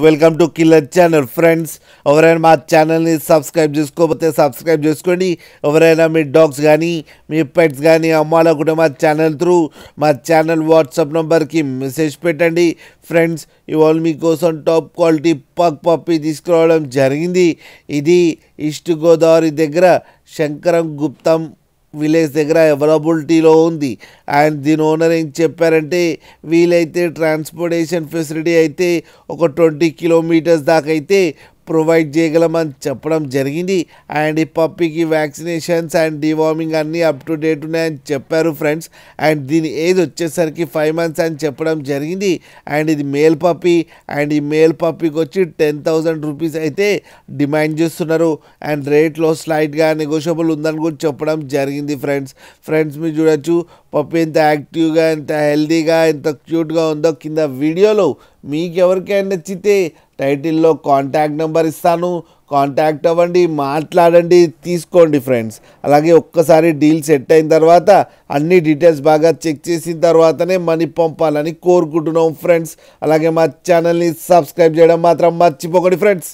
Welcome to killer channel friends. ఎవరైనా మా ఛానల్ని సబ్స్క్రైబ్ చేసుకోకపోతే సబ్స్క్రైబ్ చేసుకోండి. ఎవరైనా మీ డాగ్స్ కానీ మీ పెట్స్ కానీ అమ్మాలనుకుంటే మా ఛానల్ త్రూ మా ఛానల్ వాట్సాప్ నెంబర్కి మెసేజ్ పెట్టండి. ఫ్రెండ్స్, ఇవాళ మీకోసం టాప్ క్వాలిటీ పగ్ పప్పి తీసుకురావడం జరిగింది. ఇది ఈస్ట్ గోదావరి దగ్గర శంకరం గుప్తం విలేజ్ దగ్గర అవైలబిలిటీలో ఉంది. అండ్ దీని ఓనర్ ఏం చెప్పారంటే, వీలైతే ట్రాన్స్పోర్టేషన్ ఫెసిలిటీ అయితే ఒక 20 కిలోమీటర్స్ దాకా అయితే ప్రొవైడ్ చేయగలమని చెప్పడం జరిగింది. అండ్ ఈ పప్పీకి వ్యాక్సినేషన్స్ అండ్ డివార్మింగ్ అన్నీ అప్ టు డేట్ ఉన్నాయని చెప్పారు ఫ్రెండ్స్. అండ్ దీని ఏజ్ వచ్చేసరికి 5 months అని చెప్పడం జరిగింది. అండ్ ఇది మేల్ పప్పీ. అండ్ ఈ మేల్ పప్పీకి వచ్చి 10,000 రూపీస్ అయితే డిమాండ్ చేస్తున్నారు. అండ్ రేట్లో స్లైట్గా నెగోషియబుల్ ఉందని కూడా చెప్పడం జరిగింది ఫ్రెండ్స్ మీరు చూడొచ్చు పప్పీ ఎంత యాక్టివ్గా, ఎంత హెల్తీగా, ఎంత క్యూట్గా ఉందో. కింద వీడియోలో మీకు ఎవరికైనా నచ్చితే టైటిల్లో కాంటాక్ట్ నెంబర్ ఇస్తాను, కాంటాక్ట్ అవ్వండి, మాట్లాడండి, తీసుకోండి ఫ్రెండ్స్. అలాగే ఒక్కసారి డీల్ సెట్ అయిన తర్వాత అన్ని డీటెయిల్స్ బాగా చెక్ చేసిన తర్వాతనే మనీ పంపాలని కోరుకుంటున్నాం ఫ్రెండ్స్. అలాగే మా ఛానల్ని సబ్స్క్రైబ్ చేయడం మాత్రం మర్చిపోకండి ఫ్రెండ్స్.